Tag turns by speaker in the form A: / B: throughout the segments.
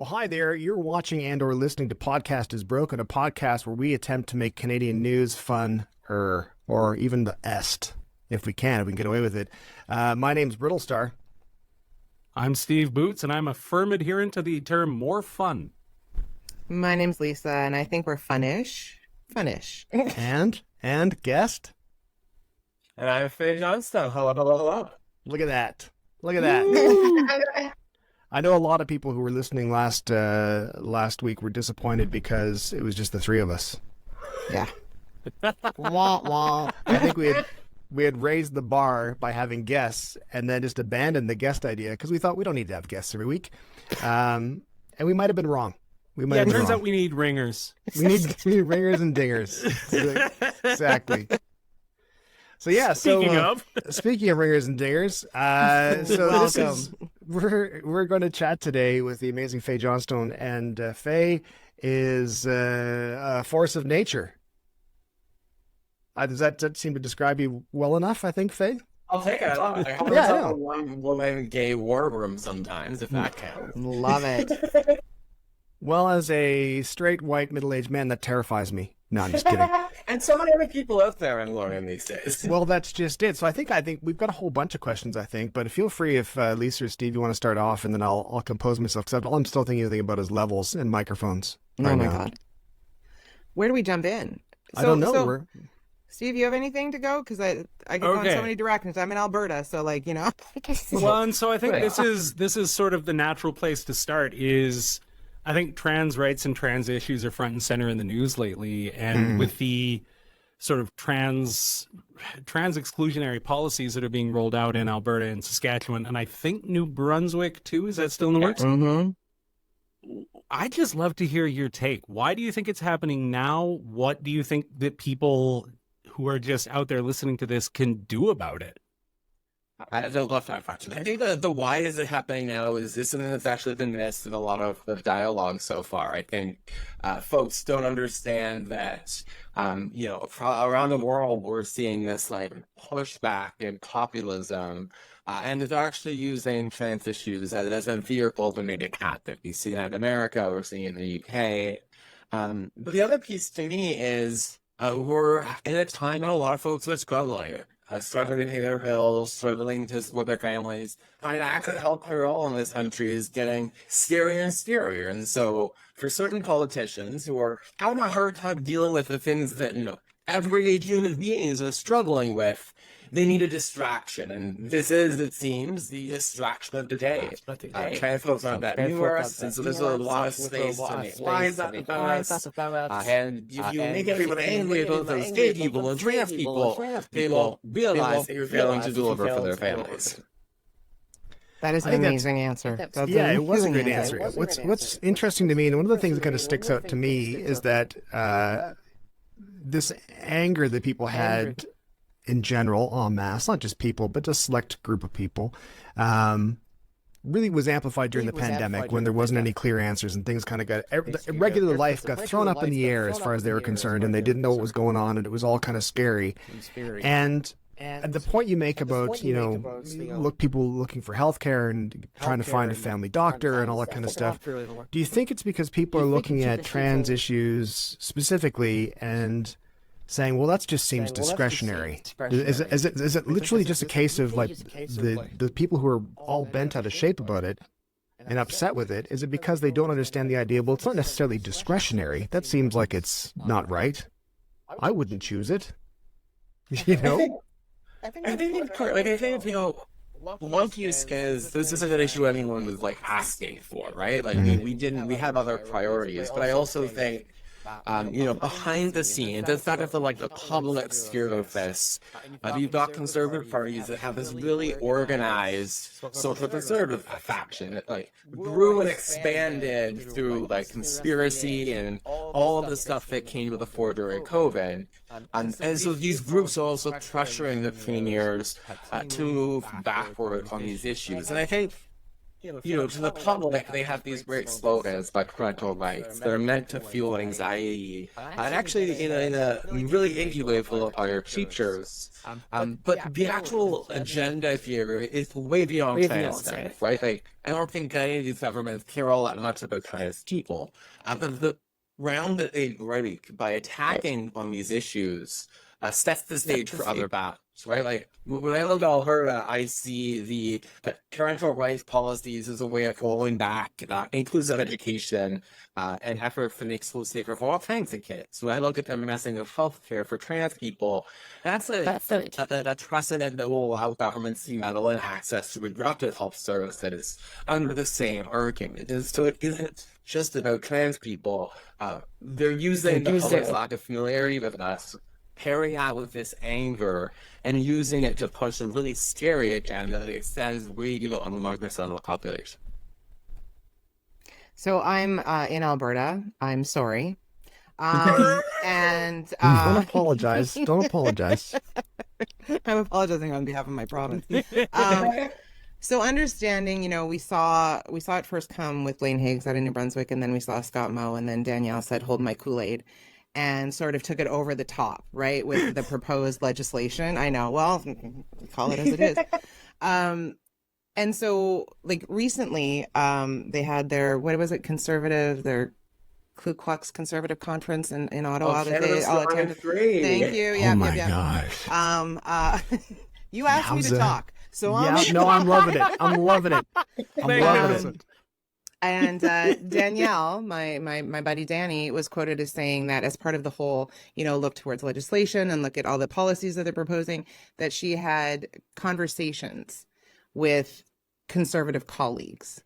A: Well, hi there. You're watching and or listening to Podcast is Broken, a podcast where we attempt to make Canadian news fun or even the est, if we can get away with it. My name's Brittlestar.
B: I'm Steve Boots, and I'm a firm adherent to the term more fun.
C: My name's Lisa, and I think we're funnish. Funnish.
A: and guest?
D: And I'm Fae Johnstone. Hello.
A: Look at that. I know a lot of people who were listening last week were disappointed because it was just the three of us.
C: Yeah.
A: Wah, wah. I think we had raised the bar by having guests and then just abandoned the guest idea because we thought we don't need to have guests every week. And we might have been wrong.
B: It turns out we need ringers.
A: We need ringers and dingers. Exactly. So yeah.
B: Speaking of
A: ringers and dingers, we're going to chat today with the amazing Fae Johnstone, and Fae is a force of nature. Does that seem to describe you well enough? I think, Fae.
D: I'll take it. I have one woman gay war room sometimes, if that counts.
C: Love it.
A: Well, as a straight white middle-aged man, that terrifies me. No, I'm just kidding.
D: And so many other people out there in learning these days.
A: Well, that's just it. So I think we've got a whole bunch of questions, but feel free if Lisa or Steve, you want to start off, and then I'll compose myself, because all I'm still thinking about is levels and microphones.
C: Oh, my God. Where do we jump in?
A: I don't know.
C: Steve, you have anything to go? Because I get on so many directions. I'm in Alberta, so
B: Well, and so I think this is sort of the natural place to start is... I think trans rights and trans issues are front and center in the news lately, and with the sort of trans exclusionary policies that are being rolled out in Alberta and Saskatchewan, and I think New Brunswick too. Is that still in the works?
C: Mm-hmm.
B: I'd just love to hear your take. Why do you think it's happening now? What do you think that people who are just out there listening to this can do about it?
D: I love that question. I think the why is it happening now is something that's actually been missed in a lot of the dialogue so far. I think folks don't understand that, around the world we're seeing this like pushback and populism, and it's actually using trans issues as a vehicle to make it happen. We see that in America, we're seeing it in the UK. But the other piece to me is we're in a time when a lot of folks are struggling. Struggling to pay their bills, struggling to support their families. Trying to access healthcare all in this country is getting scarier and scarier. And so for certain politicians who are having a hard time dealing with the things that, everyday human beings are struggling with, they need a distraction. And this is, it seems, the distraction of the day. Trans folks aren't that numerous, and so there's a lot of space to make lines about us. And if you make everyone angry about those gay people and trans people, they will realize that you're failing to deliver for their families.
C: That is an amazing answer.
A: It was a good answer. What's interesting to me, and one of the things that kind of sticks out to me, is that this anger that people had in general, en masse, not just people, but a select group of people, really was amplified during the pandemic when there wasn't any clear answers and things kind of got, regular life got thrown up in the air as far as they were concerned, and they didn't know what was going on, and it was all kind of scary. And the point you make about, people looking for healthcare and trying to find a family doctor and all that kind of stuff, do you think it's because people are looking at trans issues specifically and saying, well, that just seems discretionary? Is it literally just a case of like the people who are all bent out of shape about it and upset with it? Is it because they don't understand the idea? Well, it's not necessarily discretionary. That seems like it's not right. I wouldn't choose it.
D: I think one piece is this isn't an issue anyone was like asking for, right? Like we have other priorities, but I also think behind the scenes, it's not just the public sphere of this. You've got conservative parties that have this really organized social conservative faction that grew and expanded through conspiracy and all of the stuff that came to the fore during COVID. And so these groups are also pressuring the premiers to move backward on these issues. And I think to the public, they have these great slogans like parental rights. They're meant to fuel anxiety, and actually in a really inky way full of our teachers. But the actual agenda here is way beyond trans, right? Like, I don't think any of these governments care all that much about trans people. But the ground that they break by attacking on these issues sets the stage for other battles, right? Like, when I look at Alberta, I see the parental rights policies as a way of rolling back inclusive education and effort for the exclusive for all kinds of kids. When I look at them messing with healthcare for trans people, that's a precedent that will allow governments to meddle in access to reproductive health service that is under the same argument. So it isn't just about trans people. They're using the public's lack of familiarity with us, carrying out with this anger, and using it to push a really scary agenda that extends way beyond the market of the population.
C: So I'm in Alberta. I'm sorry. And
A: don't apologize. Don't apologize.
C: I'm apologizing on behalf of my province. So understanding, we saw it first come with Blaine Higgs out of New Brunswick, and then we saw Scott Moe, and then Danielle said, "Hold my Kool-Aid," and sort of took it over the top, right, with the proposed legislation. I know, well, call it as it is. And so, like, recently, they had their, what was it, their Ku Klux Conservative Conference in Ottawa that they all attended. Thank you.
A: Oh my gosh.
C: You asked me to talk, so
A: no, I'm loving it. I'm loving it. I'm loving it.
C: And Danielle, my buddy Danny, was quoted as saying that as part of the whole, look towards legislation and look at all the policies that they're proposing, that she had conversations with conservative colleagues.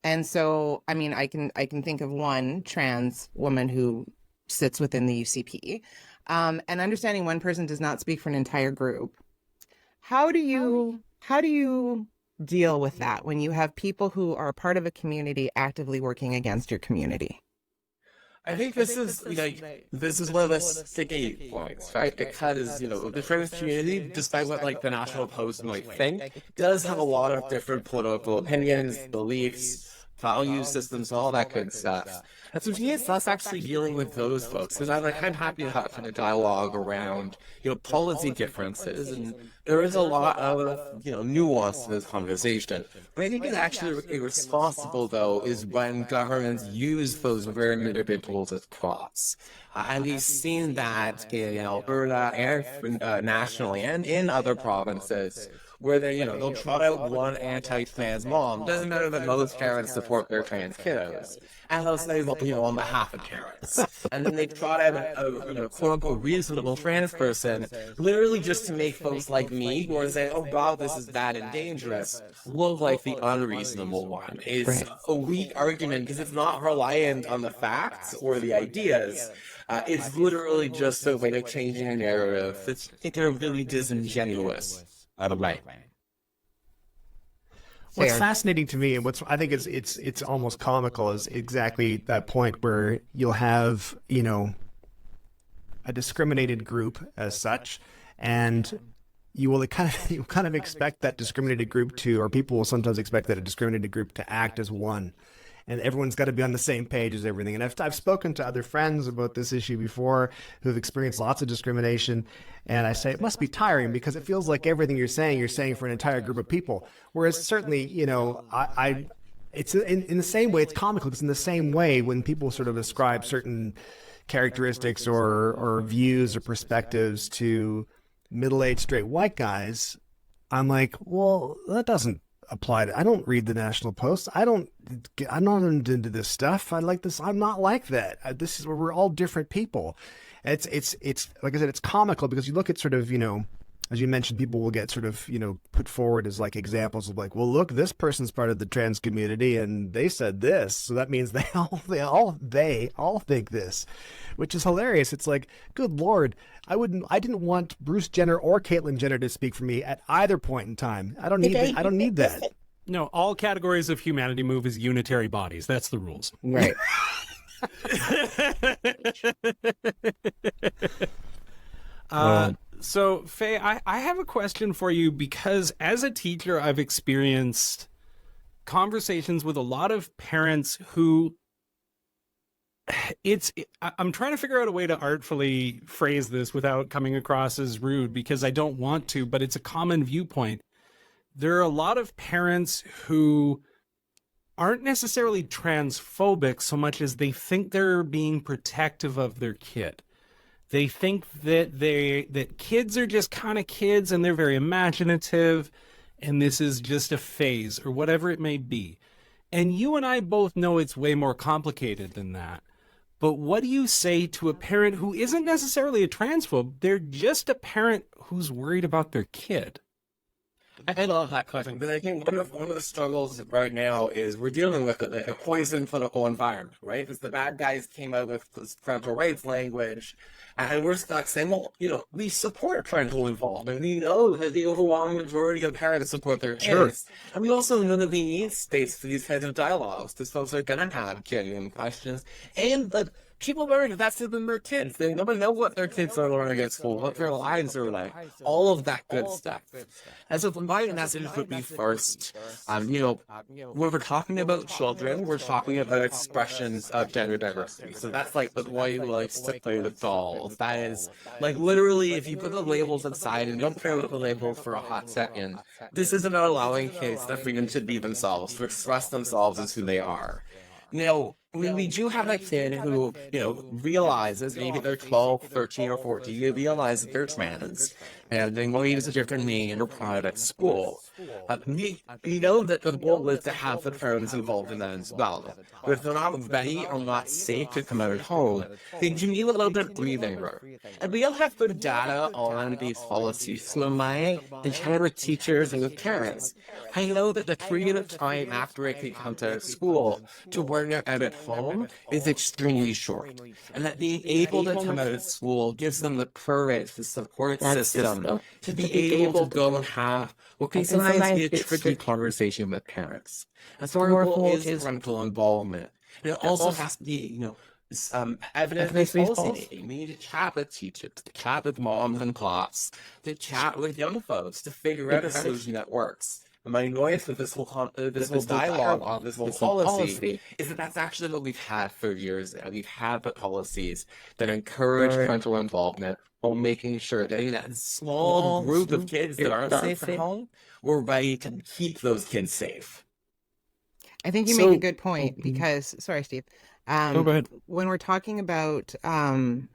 C: And so, I mean, I can think of one trans woman who sits within the UCP, and understanding one person does not speak for an entire group. How do you deal with that when you have people who are part of a community actively working against your community?
D: I think this is one of the sticky points, right? Because, the trans community, despite what the National Post might think, does have a lot of different political opinions, beliefs, value systems, all that good stuff. And so to me, it's us actually dealing with those folks, because I'm happy to have kind of dialogue around, policy differences, and there is a lot of, nuance to this conversation. But I think it's actually irresponsible, though, is when governments use those very individuals as props. And we've seen that in Alberta and nationally and in other provinces, where they'll trot out one anti-trans mom. Doesn't matter that most parents support their trans kiddos, and they'll say, on behalf of parents. And then they trot out a quote-unquote reasonable trans person, literally just to make folks like me, who are saying, "Oh God, this is bad and dangerous," look like the unreasonable one. It's a weak argument because it's not reliant on the facts or the ideas. It's literally just a way of changing a narrative. It's really disingenuous. Out of light.
A: What's fascinating to me, and I think it's almost comical, is exactly that point where you'll have a discriminated group as such, and you kind of expect that discriminated group to, or people will sometimes expect that a discriminated group to act as one. And everyone's got to be on the same page as everything. And I've spoken to other friends about this issue before who've experienced lots of discrimination. And I say, it must be tiring because it feels like everything you're saying for an entire group of people. Whereas certainly, it's in the same way, it's comical, because in the same way, when people sort of ascribe certain characteristics or views or perspectives to middle-aged straight white guys, I'm like, well, that doesn't apply to, I don't read the National Post. I'm not into this stuff. I like this. I'm not like that. This is where we're all different people. It's like I said, it's comical because you look at sort of, as you mentioned, people will get sort of, put forward as like examples of like, well, look, this person's part of the trans community and they said this. So that means they all think this, which is hilarious. It's like, good Lord, I didn't want Bruce Jenner or Caitlyn Jenner to speak for me at either point in time. I don't need that.
B: No, all categories of humanity move as unitary bodies. That's the rules.
C: Right.
B: So, Faye, I have a question for you, because as a teacher, I've experienced conversations with a lot of parents who I'm trying to figure out a way to artfully phrase this without coming across as rude, because I don't want to, but it's a common viewpoint. There are a lot of parents who aren't necessarily transphobic so much as they think they're being protective of their kid. They think that kids are just kind of kids and they're very imaginative and this is just a phase or whatever it may be. And you and I both know it's way more complicated than that. But what do you say to a parent who isn't necessarily a transphobe? They're just a parent who's worried about their kid.
D: I love that question, but I think one of the struggles right now is we're dealing with a poison political environment, right? Because the bad guys came out with this parental rights language, and we're stuck saying, well, we support parental involvement. We know that the overwhelming majority of parents support their kids. And we also know that we need space for these kinds of dialogues, because folks are going to have genuine questions. And that people learn invested in their kids. They never know what their kids are learning at school, what their lives are like, all of that good stuff. And so my message would be first, when we're talking about children, we're talking about expressions of gender diversity. So that's like the boy who likes to play with dolls. That is, like, literally, if you put the labels aside and don't play with the labels for a hot second, this is about allowing kids the freedom to be themselves, to express themselves as who they are. When we do have a kid who, realizes maybe they're 12, 13, or 14, they realize that they're trans, and they want to use a different name or product at school. We know that the goal is to have the parents involved in that as well. But if they're not ready or not safe to come out at home, they do need a little bit of breathing room. And we don't have good data on these policies. So in my encounter with teachers and with parents, I know that the period of time after a kid comes out of school to where they're out at home is extremely short. And that being able to come out of school gives them the courage, the support system to be able to go and have what can sometimes be a tricky conversation with parents. And so our goal is parental involvement. And it also has to be, evidence-based policy. We need to chat with teachers, to chat with moms and class, to chat with young folks, to figure out a solution that works. My annoyance with this whole dialogue on this whole policy is that that's actually what we've had for years now. We've had the policies that encourage parental involvement while making sure that in that small group of kids that aren't safe at home, we're ready to keep those kids safe.
C: I think you make a good point because, sorry, Steve.
B: Go ahead.
C: When we're talking about how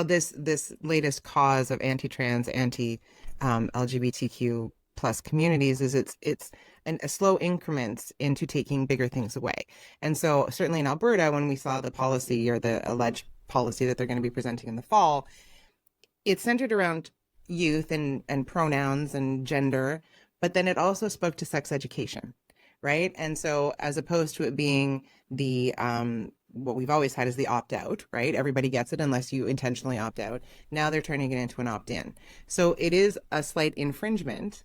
C: this latest cause of anti-trans, anti-LGBTQ plus communities is it's a slow increments into taking bigger things away. And so certainly in Alberta, when we saw the policy or the alleged policy that they're going to be presenting in the fall, it's centered around youth and pronouns and gender, but then it also spoke to sex education, right? And so as opposed to it being the what we've always had is the opt-out, right? Everybody gets it unless you intentionally opt out. Now they're turning it into an opt-in. So it is a slight infringement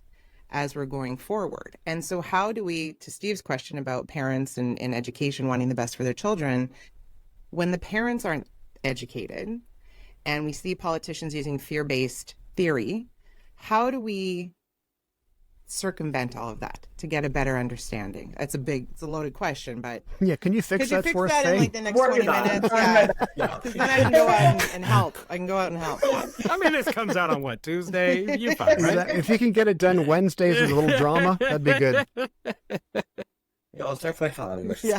C: as we're going forward. And so how do we, to Steve's question about parents and education wanting the best for their children, when the parents aren't educated and we see politicians using fear-based theory, how do we circumvent all of that to get a better understanding? It's a loaded question, but
A: yeah, can you fix that for us,
C: in like the next 20 minutes? Yeah, because then I can go out and help. I can go out and help.
B: I mean, this comes out on what, Tuesday? You're fine, right?
A: If you can get it done Wednesdays with a little drama, that'd be good.
D: Yeah, I'll start by following.
C: Yeah.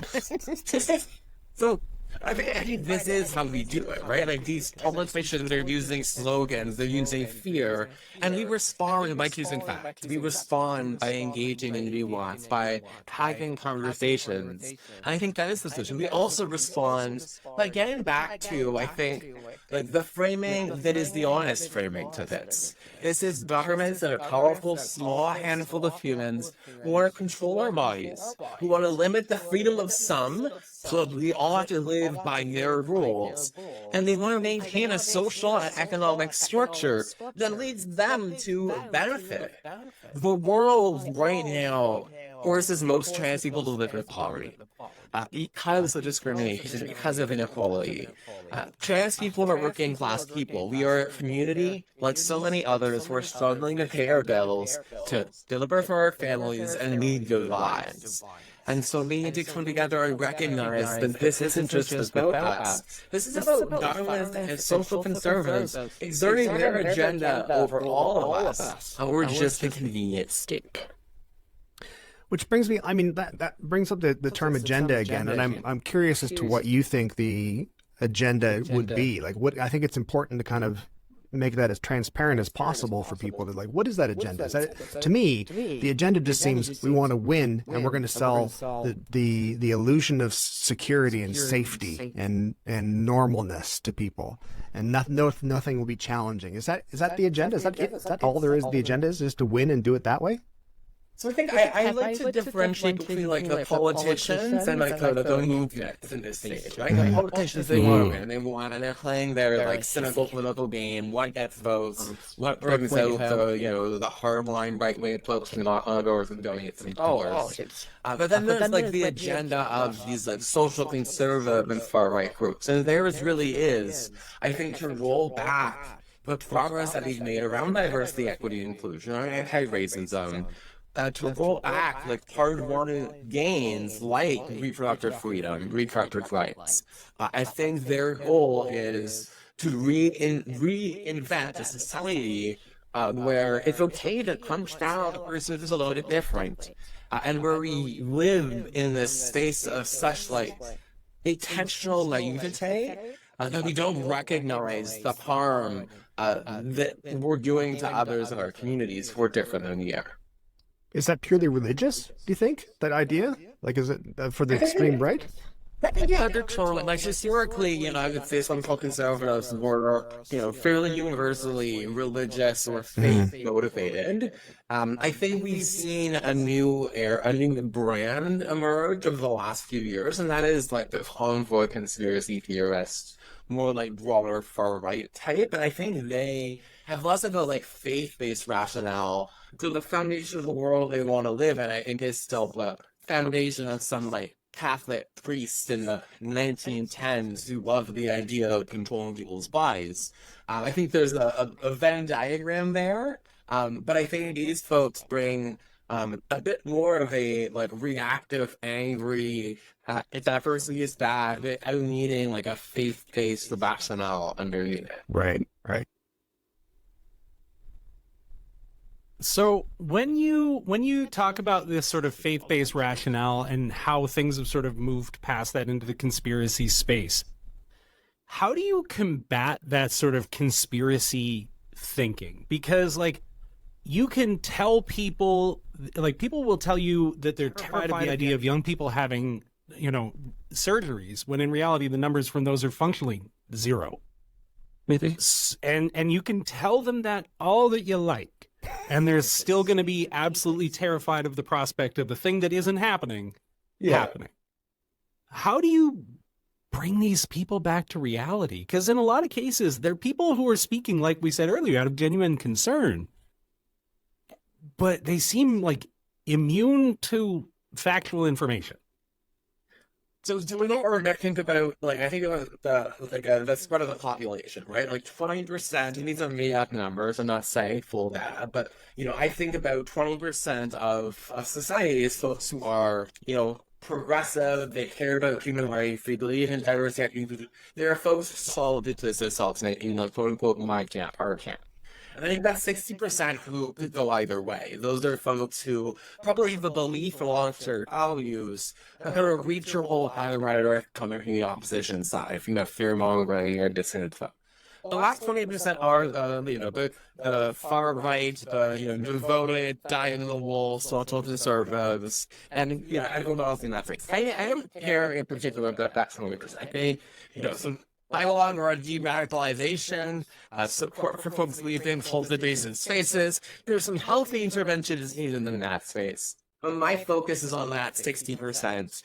D: So I think this is how we do it, right? Like these politicians, they're using slogans, they're using fear, and we respond by choosing facts. We respond by engaging in nuance, by having conversations. And I think that is the solution. We also respond by getting back to, I think, like the framing that is the honest framing to this. This is governments and a powerful, small handful of humans who want to control our bodies, who want to limit the freedom of some, so we all have to live by their rules, and they want to maintain a social and economic structure that leads them to benefit. The world right now forces most trans people to live in poverty. Because of discrimination, because of inequality. Trans people are working class people. We are a community, like so many others, we're struggling to pay our bills, to deliver for our families, and lead good lives. And so we need to come together and recognize that this isn't just about us. This is about government and social conservatives exerting their agenda over all of us. And we're just a convenient stick.
A: Which brings me, I mean, that brings up the term agenda again, and I'm curious as to what you think the agenda would be. Like, what I think it's important to kind of make that as transparent as possible for people to, like, what is that agenda? Is that, to me, the agenda just seems we want to win, and we're going to sell the illusion of security and safety and normalness to people, and nothing will be challenging. Is that the agenda? Is that it? Is that all there is? The agenda is just to win and do it that way?
D: So I think I like to differentiate between like the politicians and like the movements in this stage, right? The politicians, they want to win, they want, and they're playing their like cynical political game. What gets votes? What brings out the hardline right wing folks who knock on doors and donate some dollars? But then there's like the agenda of these like social conservative and far right groups, and theirs really is, I think, to roll back the progress that we've made around diversity, equity, inclusion, or anti-racism. To roll back like hard-won gains like reproductive freedom, reproductive rights. I think their goal is to reinvent a society where it's okay to punch down a person who's a little bit different, and where we live in this space of such like intentional naivete that we don't recognize the harm that we're doing to others in our communities who are different than we are.
A: Is that purely religious, do you think, that idea? Like, is it for the extreme right?
D: Yeah, they're totally, like, historically, I would say some conservatives were, fairly universally religious or faith-motivated. I think we've seen a new brand emerge over the last few years, and that is, like, the harmful conspiracy theorists, more, like, broader far-right type, and I think they have less of a, like, faith-based rationale to the foundation of the world they want to live in. I think is still the foundation of some, like, Catholic priests in the 1910s who loved the idea of controlling people's bodies. I think there's a Venn diagram there, but I think these folks bring a bit more of a, like, reactive, angry, diversity is bad, out needing, like, a faith-based rationale underneath it.
A: Right.
B: So when you talk about this sort of faith-based rationale and how things have sort of moved past that into the conspiracy space, how do you combat that sort of conspiracy thinking? Because, like, you can tell people, like, people will tell you that they're terrified of the idea of young people having, surgeries, when in reality the numbers from those are functionally zero.
D: Maybe.
B: And you can tell them that all that you like. And they're still going to be absolutely terrified of the prospect of the thing that isn't happening. How do you bring these people back to reality? Because in a lot of cases, they're people who are speaking, like we said earlier, out of genuine concern. But they seem like immune to factual information.
D: So we don't think about, like, I think about the spread of the population, right? Like 20%, and these are made-up numbers, I'm not saying full data, but, I think about 20% of society is folks who are, progressive, they care about human rights, they believe in diversity. There are folks who solve this assaults, quote-unquote, my camp, our camp. And I think that's 60% who could go either way. Those are folks who probably have a belief along certain values that are reachable high rhetoric coming from the opposition side, from the fear-mongering or disinfo. The last 20% are, the far right, devoted, dyed-in-the-wool, social conservatives, and, everyone else in that space. I don't care in particular about that 20%. I think, some dialogue around de-radicalization, support for folks leaving cultivation spaces. There's some healthy interventions needed in that space. But my focus is on that 60%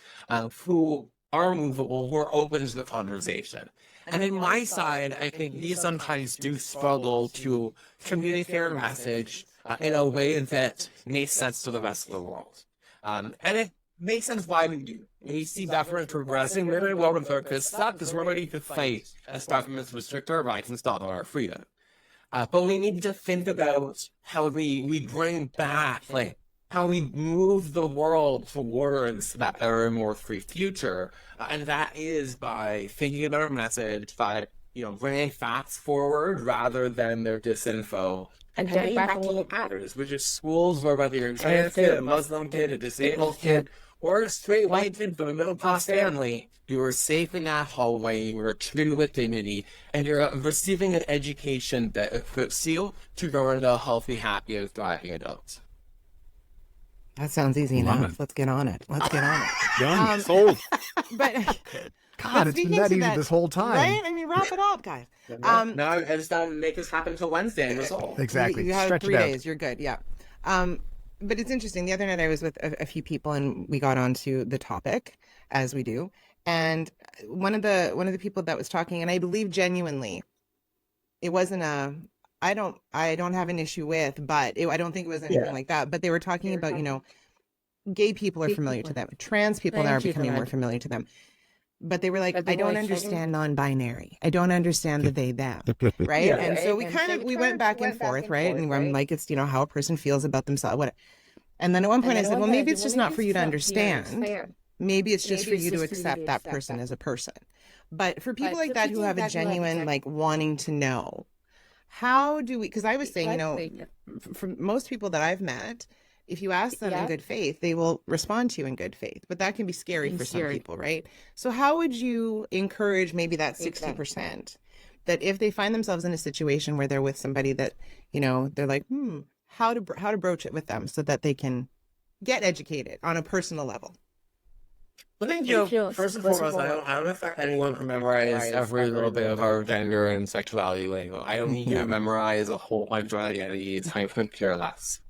D: who are movable, who are open to the conversation. And in my side, I think these sometimes do struggle to communicate their message in a way that makes sense to the rest of the world. And it makes sense why we do. We see government progressing very well with our stuff because we're ready to fight as governments restrict our rights and stop our freedom. But we need to think about how we bring back, like, how we move the world towards that better and more free future. And that is by thinking about our message, by, bringing facts forward rather than their disinfo. And getting back to what matters, which is schools where whether you're a trans kid, a Muslim kid, a disabled kid, or a straight white kid from a middle-class family, you are safe in that hallway, you are treated with dignity, and you're receiving an education that equips you to grow into a healthy, happy, and thriving adult.
C: That sounds easy enough. Let's get on it.
A: Done. Sold.
C: But
A: God, it's been that easy this whole time.
C: Right? I mean, wrap it up, guys.
D: No, I just don't make this happen until Wednesday and resolve.
A: Exactly.
C: You have
A: Stretch
C: 3
A: it out.
C: days. You're good. Yeah. But it's interesting. The other night I was with a few people and we got onto the topic, as we do. And one of the people that was talking, and I believe genuinely, it wasn't I don't have an issue with, but I don't think it was anything like that. But they were talking about, gay people are familiar to them. Trans people are becoming more familiar to them. But they were like, I don't understand non-binary. I don't understand the they, them, right?
D: Yeah.
C: And so we went back and forth, right? And I'm like, it's, how a person feels about themselves. What? And then at one point I said, well, maybe it's just not for you to understand. Maybe it's just for you to accept that person as a person. But for people like that who have a genuine, like, wanting to know, how do we, because I was saying, for most people that I've met, if you ask them in good faith, they will respond to you in good faith. But that can be scary for some people, right? So how would you encourage maybe that 60% that if they find themselves in a situation where they're with somebody that, they're like, how to broach it with them so that they can get educated on a personal level?
D: I think, first and foremost, I don't expect anyone to memorize every little bit of our gender and sexuality lingo. I don't need you to memorize a whole bunch of identities. I couldn't care less.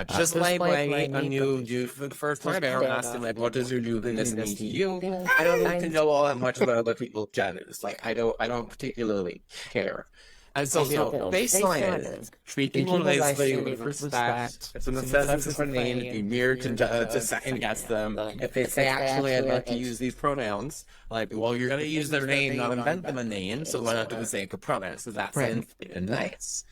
D: Just like when you do for the first time, I'm asking, like, what does your newbiness mean to you? I don't need to know all that much about other people's genders. Like, I don't particularly care. And so, baseline is treat people nicely, with respect. It's a necessity for name. Be mere to second guess them. If they say, actually, I'd like to use these pronouns, like, well, you're going to use their name, not invent them a name, so why not do the same for pronouns? So that's nice.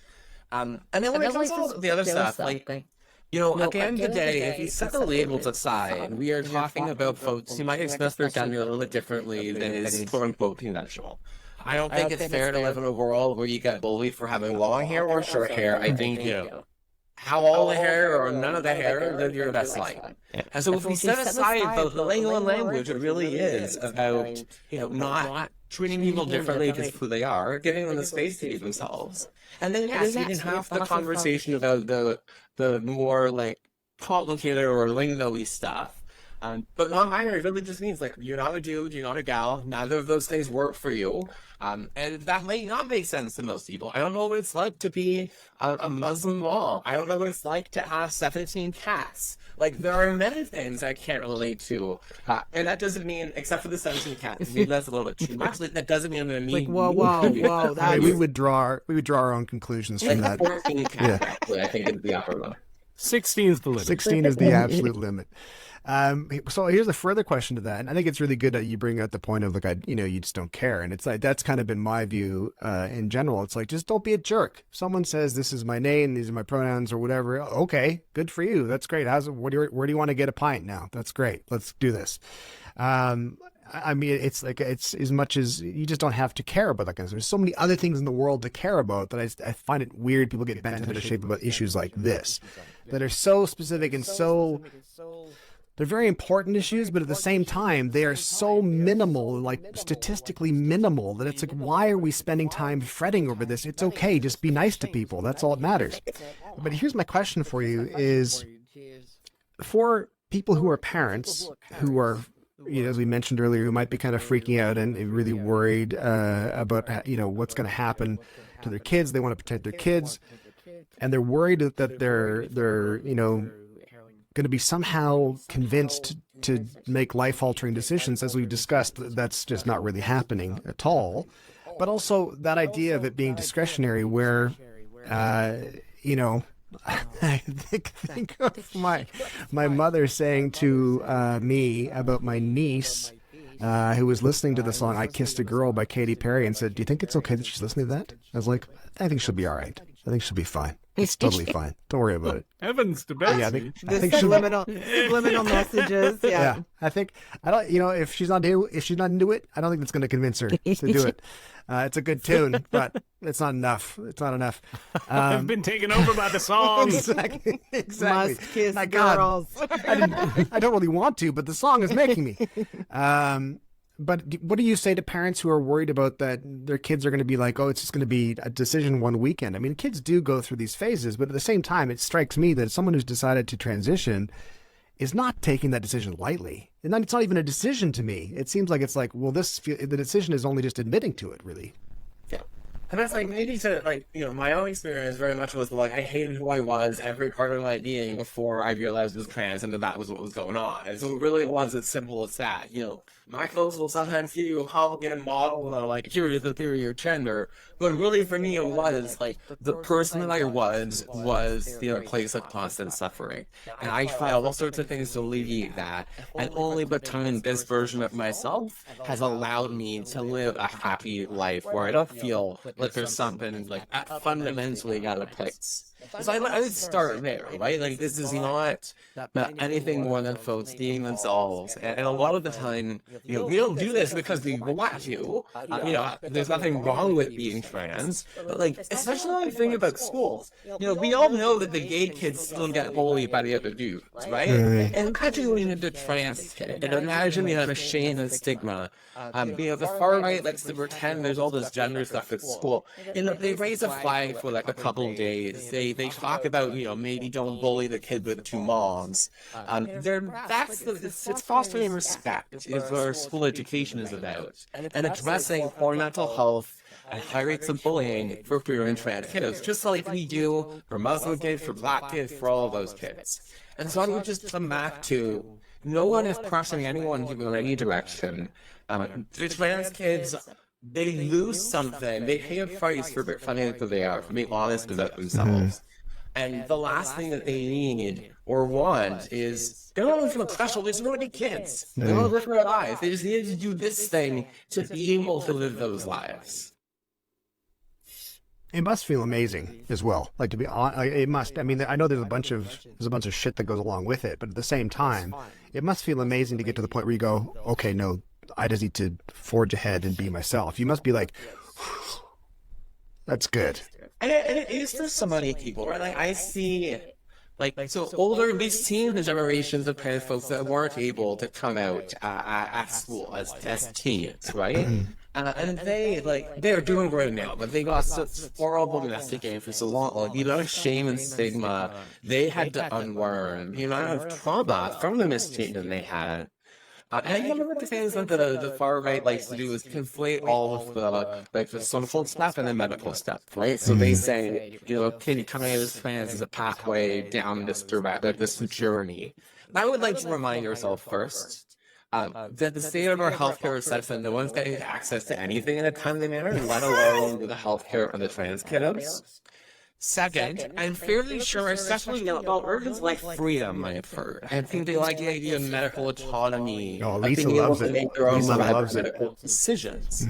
D: And then when it comes to the other stuff, like, at the end of the day, if you set the labels aside, we are talking about folks who might express their gender a little bit differently than is quote-unquote conventional. I don't think it's fair to live in a world where you get bullied for having long hair or short hair. I think, have all the hair or none of the hair, live your best life. And so if we set aside the lingo and language, it really is about, not treating people differently because who they are, giving them the space to be themselves. And then, yes, we can have the conversation about the more, like, complicated or lingo-y stuff. But non-binary really just means, like, you're not a dude, you're not a gal, neither of those things work for you. And that may not make sense to most people. I don't know what it's like to be a Muslim mom. I don't know what it's like to have 17 cats. Like, there are many things I can't relate to. And that doesn't mean, except for the 17 cats, maybe that's a little bit too much. That doesn't mean that
C: Like, whoa.
A: We would draw our own conclusions from that.
D: 14 cats, actually, I think is the upper limit.
B: 16 is the limit.
A: 16 is the absolute limit. So here's a further question to that. And I think it's really good that you bring out the point of, like, you just don't care. And it's like, that's kind of been my view in general. It's like, just don't be a jerk. If someone says, this is my name, these are my pronouns or whatever. Okay, good for you. That's great. Where do you want to get a pint now? That's great. Let's do this. I mean, it's like, it's as much as you just don't have to care about that kind of stuff. There's so many other things in the world to care about that I find it weird people get bent into shape about issues like this that are so specific and so... They're very important issues, but at the same time, they are so minimal, like statistically minimal, that it's like, why are we spending time fretting over this? It's okay. Just be nice to people. That's all that matters. But here's my question for you is, for people who are parents, who are, as we mentioned earlier, who might be kind of freaking out and really worried about, what's going to happen to their kids. They want to protect their kids, and they're worried that they're going to be somehow convinced to make life-altering decisions. As we've discussed, that's just not really happening at all. But also that idea of it being discretionary where, I think of my mother saying to me about my niece who was listening to the song "I Kissed a Girl" by Katy Perry and said, "Do you think it's okay that she's listening to that?" I was like, "I think she'll be all right. I think she'll be fine. It's totally fine. Don't worry about it."
B: Heavens to Betsy.
A: Yeah, I think
C: Subliminal messages. Yeah.
A: I don't. If she's not into it, I don't think that's going to convince her to do it. It's a good tune, but it's not enough. It's not enough.
B: I've been taken over by the song.
A: Exactly.
C: Must kiss girls.
A: I don't really want to, but the song is making me. But what do you say to parents who are worried about that their kids are going to be like, oh, it's just going to be a decision one weekend? I mean, kids do go through these phases, but at the same time, it strikes me that someone who's decided to transition is not taking that decision lightly. And it's not even a decision to me. It seems like it's like, well, the decision is only just admitting to it, really.
D: Yeah. And that's like, maybe to, my own experience very much was like, I hated who I was every part of my being before I realized I was trans and that was what was going on. And so it really was as simple as that. My clothes will sometimes give you a Republican model, like, here is the theory of gender. But really for me, it was like, the person that I was the place of constant suffering. And I tried all sorts of things to alleviate that. And only becoming this version of myself has allowed me to live a happy life where I don't feel like there's something like fundamentally out of place. So I would start there, right? Like, this is not anything more than folks being themselves. And a lot of the time, we don't do this because we want to. There's nothing wrong with being trans. But, especially when I think about schools, we all know that the gay kids still get bullied by the other dudes, right? And imagine when you're a trans kid, and imagine you have a shame and stigma. The far right likes to pretend there's all this gender stuff at school. They raise a flag for a couple of days. They talk about, maybe don't bully the kid with two moms. It's fostering respect is what our school education is about. And addressing poor mental health and high rates of bullying for queer and trans kids, just like we do for Muslim kids, for Black kids, for all of those kids. And so I would just come back to, no one is pressing anyone to go in any direction. The trans kids, they lose something. They pay a price for becoming who they are, for being honest about themselves. And the last thing that they need or want is, they don't want to feel special. They just want to be kids. They want to live their lives. They just need to do this thing to be able to live those lives.
A: It must feel amazing as well. Like, to be honest, it must. I mean, I know there's a bunch of shit that goes along with it, but at the same time, it must feel amazing to get to the point where you go, okay, no, I just need to forge ahead and be myself. You must be like, that's good.
D: And it is for so many people, right? I see, so older, we've seen the generations of trans folks that weren't able to come out at school as teens, right? And they're doing great now, but they got such horrible domesticating for so long. The amount of shame and stigma they had to unlearn, the amount of trauma from the mistreatment they had. And one of the things that the far right likes to do is conflate all of the social stuff and the medical stuff, right? So they say, kid coming out as trans is a pathway down this journey. And I would like to remind yourself first that the state of our healthcare is such that no one's getting access to anything in a timely manner, let alone the healthcare of the trans kiddos. Second, I'm fairly sure, especially about urges like freedom, I've heard. I think they like the idea of medical autonomy, of being able to make their own medical decisions.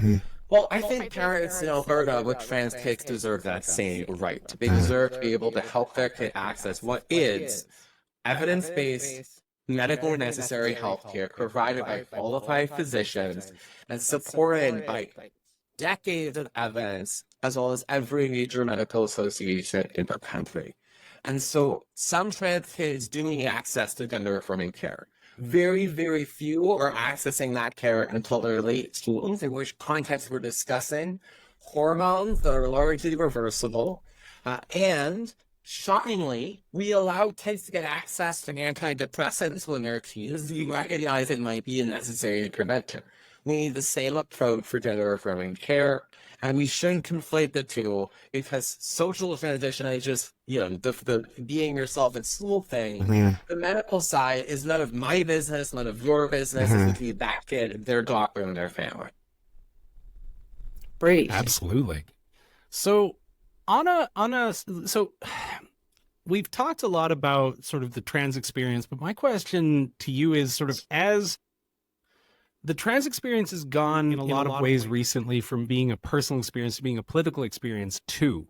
D: Well, I think parents in Alberta with trans kids deserve that same right. They deserve to be able to help their kid access what is evidence-based, medically necessary health care provided by qualified physicians and supported by decades of evidence, as well as every major medical association in the country. And so some trans kids do need access to gender-affirming care. Very, very few are accessing that care until they're late teens, in which context we're discussing hormones that are largely reversible. And shockingly, we allow kids to get access to antidepressants when they're teens. We recognize it might be a necessary intervention. We need the same approach for gender-affirming care, and we shouldn't conflate the two, because social transition is just, the being yourself in school thing. The medical side is none of my business, none of your business. It's between that kid, their doctor, and their family.
C: Great.
B: Absolutely. So, so we've talked a lot about sort of the trans experience, but my question to you is sort of, as the trans experience has gone in a lot of ways recently from being a personal experience to being a political experience too.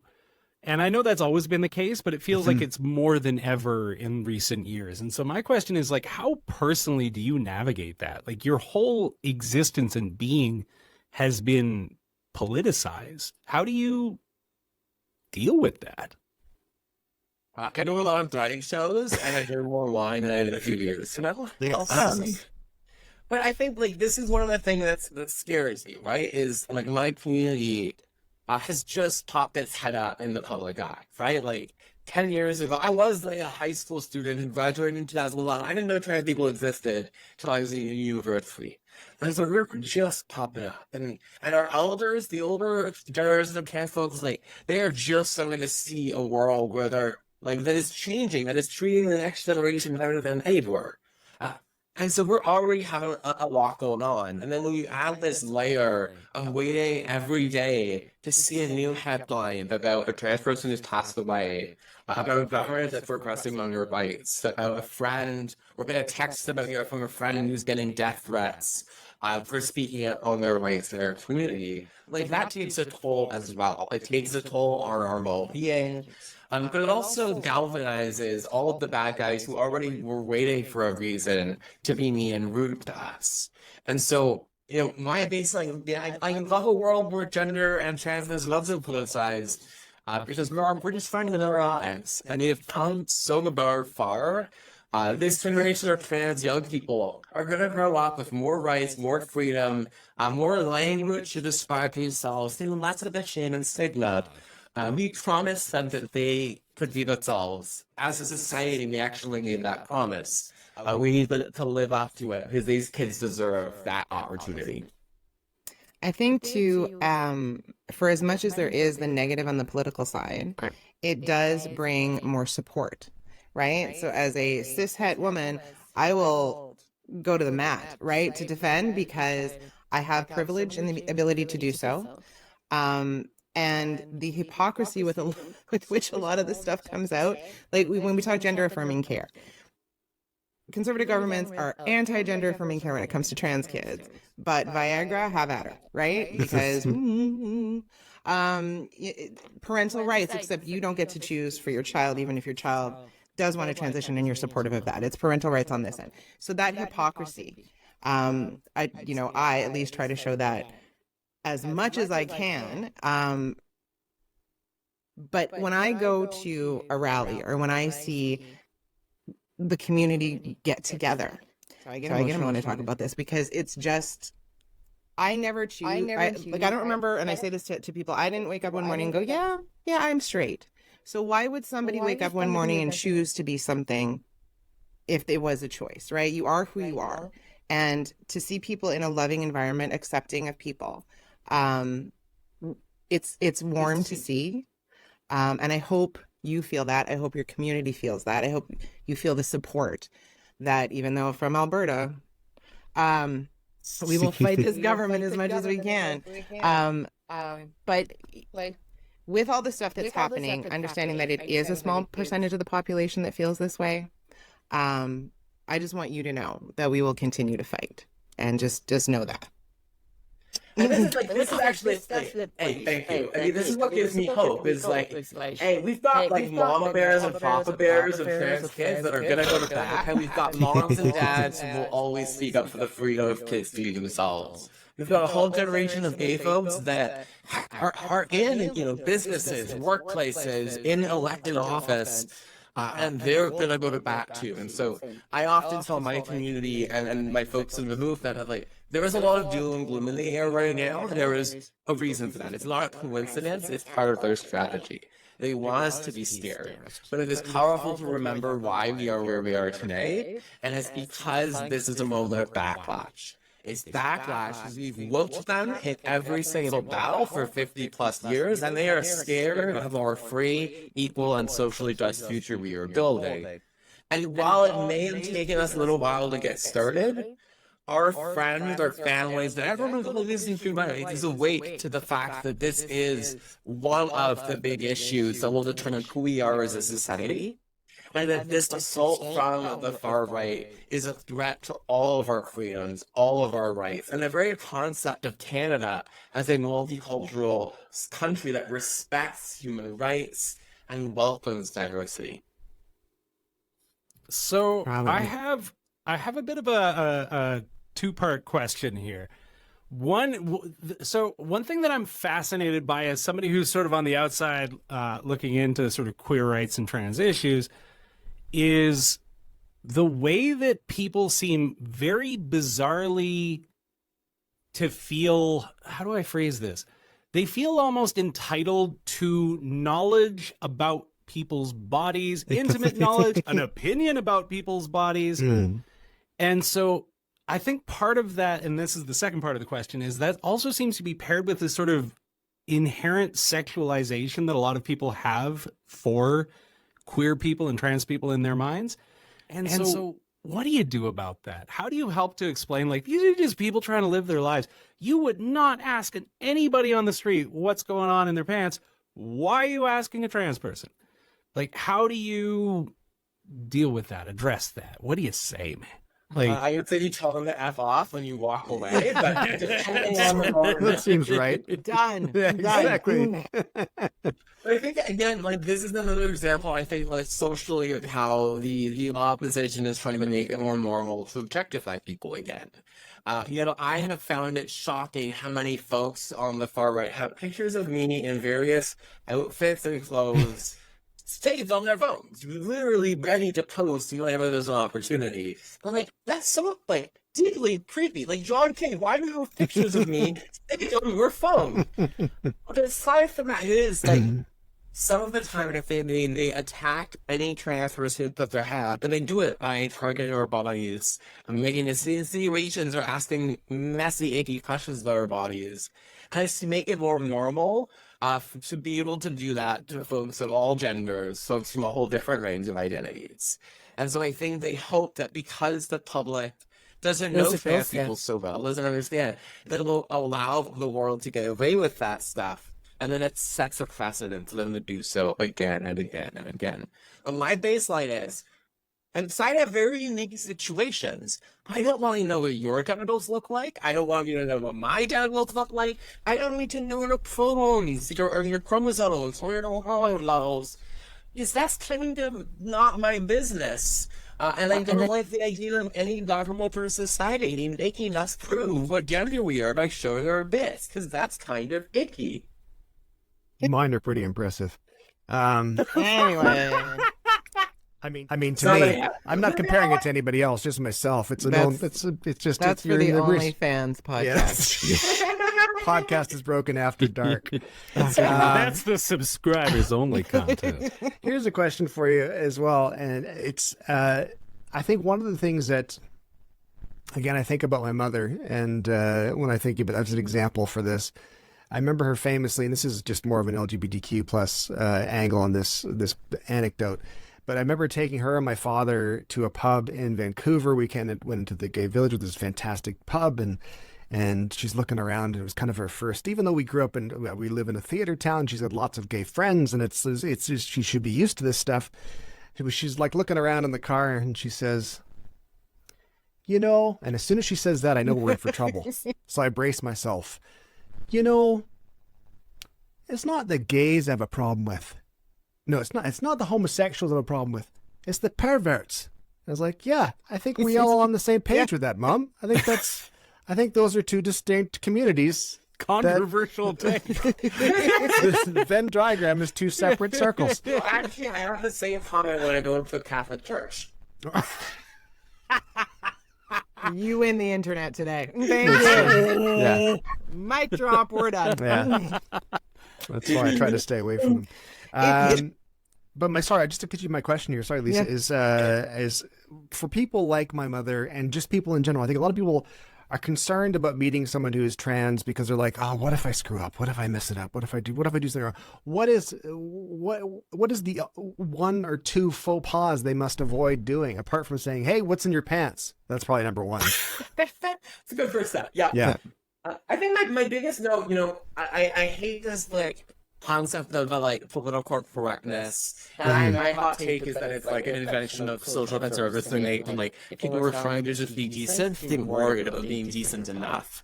B: And I know that's always been the case, but it feels like it's more than ever in recent years. And so my question is, like, how personally do you navigate that? Like, your whole existence and being has been politicized. How do you deal with that?
D: I do a lot of writing shows, and I drink more wine than I did a few years ago. But I think, like, this is one of the things that scares me, right? Is, like, my community has just popped its head up in the public eye, right? Like, 10 years ago, I was, like, a high school student and graduated in 2011. I didn't know trans people existed until I was in university. And so we're just popping up. And our elders, the older generation of trans folks, like, they are just starting to see a world where they're, like, that is changing, that is treating the next generation better than they were. And so we're already having a lot going on. And then when you add this layer of waiting every day to see a new headline about a trans person who's passed away, about a government that's repressing on your rights, about a friend, or get a text about you from a friend who's getting death threats for speaking out on their rights in their community, like, that takes a toll as well. It takes a toll on our well-being. But it also galvanizes all of the bad guys who already were waiting for a reason to be mean and rude to us. And so, you know, my baseline, I love a world where gender and transness loves to politicize, because we're just finding our lives. And we've come so far. This generation of trans young people are going to grow up with more rights, more freedom, more language to describe themselves, feeling less of the shame and stigma. We promised them that they could be themselves. As a society, we actually need that promise. We need to live up to it, because these kids deserve that opportunity.
C: I think too, for as much as there is the negative on the political side, it does bring more support, right? So as a cis-het woman, I will go to the mat, right, to defend, because I have privilege and the ability to do so. And the hypocrisy with which a lot of this stuff comes out, like when we talk gender-affirming care, conservative governments are anti-gender affirming care when it comes to trans kids, but Viagra, have at her, right? Because parental rights, except you don't get to choose for your child, even if your child does want to transition and you're supportive of that. It's parental rights on this end. So that hypocrisy, I at least try to show that as much as I can. But when I go to a rally or when I see the community get together, so I get emotional when I talk about this, because it's just, I never choose. I don't remember, and I say this to people, I didn't wake up one morning and go, yeah, I'm straight. So why would somebody wake up one morning and choose to be something if it was a choice, right? You are who you are. And to see people in a loving environment, accepting of people, it's warm to see. And I hope you feel that. I hope your community feels that. I hope you feel the support that, even though from Alberta, we will fight this government as much as we can. But like, with all the stuff that's happening, understanding that it is a small percentage of the population that feels this way, I just want you to know that we will continue to fight, and just know that.
D: And this is actually, hey, thank you. I mean, this is what gives me hope. Is like, hey, we've got like mama bears and papa bears of trans kids that are gonna go to back, and we've got moms and dads who will always speak up for the freedom of kids to be themselves. We've got a whole generation of gay folks that are in, businesses, workplaces, in elected office, and they're gonna go to bat too. And so I often tell my community and my folks in the movement that, like, there is a lot of doom and gloom in the air right now. There is a reason for that. It's not a coincidence. It's part of their strategy. They want us to be scared, but it is powerful to remember why we are where we are today, and it's because this is a moment of backlash. It's backlash because we've looked them hit every single battle for 50 plus years, and they are scared of our free, equal, and socially just future we are building. And while it may have taken us a little while to get started, our friends, our families, and everyone who's listening to my is awake to the fact that this is one of the big issues that will determine who we are as a society. and that this assault from the far right is a threat to all of our freedoms, all of our rights, and the very concept of Canada as a multicultural country that respects human rights and welcomes diversity.
B: So I have a bit of a two-part question here. One thing that I'm fascinated by as somebody who's sort of on the outside looking into sort of queer rights and trans issues is the way that people seem very bizarrely to feel, how do I phrase this? They feel almost entitled to knowledge about people's bodies, intimate knowledge, an opinion about people's bodies. And so I think part of that, and this is the second part of the question, is that also seems to be paired with this sort of inherent sexualization that a lot of people have for queer people and trans people in their minds. And so what do you do about that? How do you help to explain, like, these are just people trying to live their lives. You would not ask anybody on the street what's going on in their pants. Why are you asking a trans person? Like, how do you deal with that, address that? What do you say, man? Like,
D: I would say you tell them to F off when you walk away, but depending on the moment.
A: That seems right.
C: Done.
A: Yeah, exactly.
D: I think, again, like, this is another example, I think, like, socially of how the opposition is trying to make it more normal to objectify people again. I have found it shocking how many folks on the far right have pictures of me in various outfits and clothes saved on their phones, literally ready to post whenever there's an opportunity. I'm like, that's so, like, deeply creepy. Like, John King, why do you have pictures of me saved on your phone? But aside from that, it is, like, some of the time if they attack any trans person that they have, and they do it by targeting our bodies, and making insinuations or asking messy, icky questions about our bodies, and to make it more normal, to be able to do that to folks of all genders, folks from a whole different range of identities. And so I think they hope that because the public doesn't know trans people so well, doesn't understand, that it will allow the world to get away with that stuff. And then it sets a precedent for them to do so again and again and again. And my baseline is, inside of very unique situations, I don't want to know what your genitals look like. I don't want you to know what my genitals look like. I don't need to know your phones, your chromosomes, or your hormone levels. Because that's kind of not my business. And I don't like the idea of any government or society making us prove what gender we are by showing our bits, because that's kind of icky.
A: Mine are pretty impressive.
C: Anyway.
A: I mean, to me, I'm not comparing it to anybody else, just myself. It's for the
C: OnlyFans podcast.
A: Yes. Podcast is broken after dark.
B: that's the subscribers only content.
A: Here's a question for you as well, and it's I think one of the things that, again, I think about my mother, and when I think about, as an example for this, I remember her famously, and this is just more of an LGBTQ plus angle on this anecdote, but I remember taking her and my father to a pub in Vancouver. We went into the gay village with this fantastic pub, and she's looking around. And it was kind of her first, even though we grew up we live in a theater town. She's had lots of gay friends, and it's just, she should be used to this stuff. She's like looking around in the car, and she says, you know, and as soon as she says that, I know we're in for trouble. So I brace myself. You know, it's not the gays I have a problem with. No, it's not. It's not the homosexuals I have a problem with. It's the perverts. I was like, yeah, I think we all on the same page with that, Mom. I think those are two distinct communities.
B: Controversial take.
A: The Venn diagram is two separate circles.
D: Well, actually, I have the same comment when I go to the Catholic Church.
C: You win the internet today. Thank you.
A: Yeah.
C: Mic drop, we're done.
A: Yeah. That's why I try to stay away from them. But just to get you my question here, sorry, Lisa, is for people like my mother and just people in general, I think a lot of people are concerned about meeting someone who is trans because they're like, oh, what if I screw up? What if I mess it up? What if I do something wrong? What is the one or two faux pas they must avoid doing apart from saying, hey, what's in your pants? That's probably number one.
D: It's a good first step. Yeah.
A: Yeah.
D: I think my biggest note, I hate this, like, concept of like political correctness. And my hot take is that it's like an invention of social conservatives to make like people were trying to just be decent, being worried about being decent enough.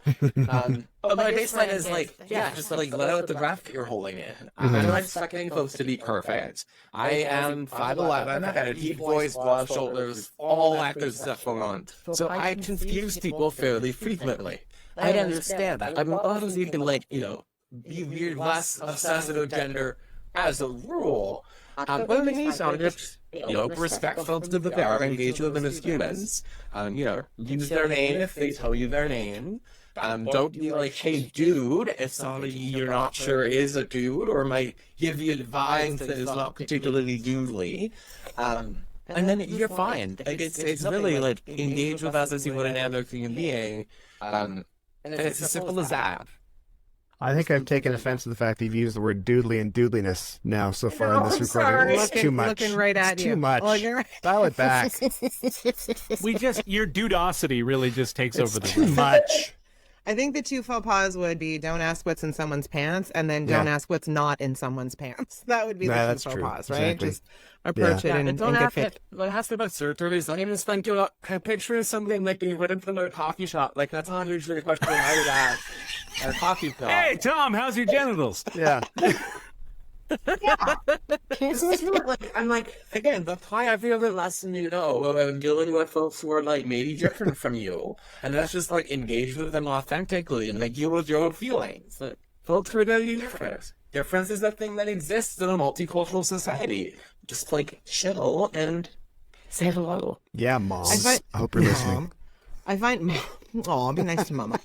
D: But my baseline is like, yeah, just like let out the breath that you're holding in. I'm not expecting folks to be perfect. I am 5'11", I had a deep voice, broad shoulders, all that good stuff going on. So I confuse people fairly frequently. I understand that. I'm obviously you can like, you know, be weird, less obsessive with gender as a rule. But in the meantime, just, you know, respectful to the power, engage with them as humans. You know, use their name if they tell you their name. Don't be like, hey, dude, if somebody you're not sure is a dude or might give you advice that is not particularly dudely. And then you're fine. Like, it's really like, engage with us as you would another human being. And it's as simple as that.
A: I think I've taken offense to the fact that you've used the word doodly and doodliness now so far in this recording. It's too much.
C: Looking right at
A: it's
C: you.
A: Too much. Dial it back.
B: Your dudosity really just takes over the
A: Too
B: room.
A: much.
C: I think the two faux pas would be don't ask what's in someone's pants and then don't ask what's not in someone's pants. That would be the two faux pas, right?
A: Exactly.
C: Just approach it and
D: don't
C: good
D: ask
C: fit.
D: it. It has to be about surgeries. Don't even spend a picture of something like you would in a coffee shop. Like, that's not usually a question I would ask at a coffee shop.
B: Hey, Tom, how's your genitals?
A: Yeah.
D: I'm like, again, that's why I feel the lesson, you know, about dealing with folks who are like maybe different from you, and that's just like engage with them authentically and like deal with your own feelings. Like, folks who are really different. Difference is a thing that exists in a multicultural society. Just like chill and say hello.
A: Yeah, Mom. I hope you're listening.
C: I find, oh, be nice to Mama.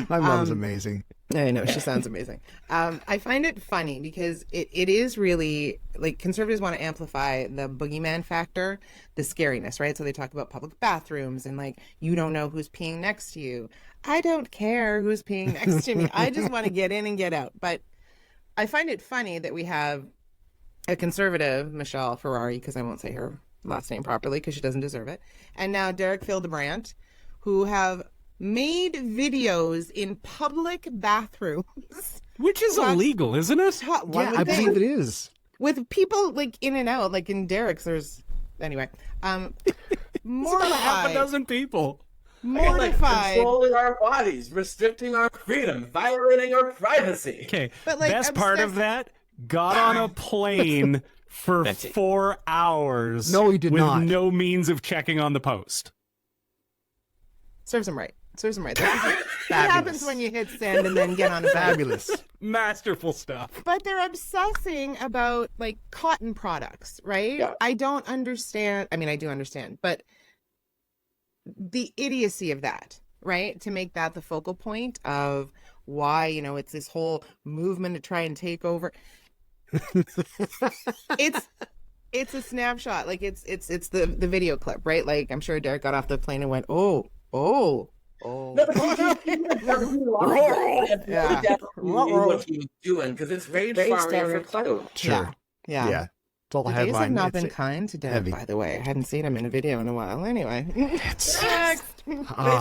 A: My mom's amazing.
C: I know, she sounds amazing. I find it funny because it is really, like, conservatives want to amplify the boogeyman factor, the scariness, right? So they talk about public bathrooms and, like, you don't know who's peeing next to you. I don't care who's peeing next to me. I just want to get in and get out. But I find it funny that we have a conservative, Michelle Ferrari, because I won't say her last name properly because she doesn't deserve it, and now Derek Fildebrandt, who have made videos in public bathrooms.
B: Which is illegal, isn't it?
A: Yeah, I believe it is.
C: With people, like, in and out, like in Derek's, there's... Anyway. Mortified.
B: Half a dozen people.
C: Mortified.
D: Controlling our bodies, restricting our freedom, violating our privacy.
B: Okay,
C: But, like,
B: best part of that, got on a plane for 4 hours.
A: No, he did
B: with
A: not.
B: no means of checking on the post.
C: Serves him right. Serves him right. What happens when you hit send and then get on a
A: Fabulous.
B: Masterful stuff.
C: But they're obsessing about, like, cotton products, right?
D: Yeah.
C: I don't understand. I mean, I do understand, but the idiocy of that, right? To make that the focal point of why, you know, it's this whole movement to try and take over. It's a snapshot. Like, it's the video clip, right? Like, I'm sure Derek got off the plane and went, oh. Yeah.
D: What he was doing, because it's very far different.
A: Sure.
C: Yeah.
A: It's all the
C: The days have
A: headline.
C: not
A: It's
C: been kind to Derek,
A: heavy.
C: by the way. I hadn't seen him in a video in a while. Anyway. Next.
D: I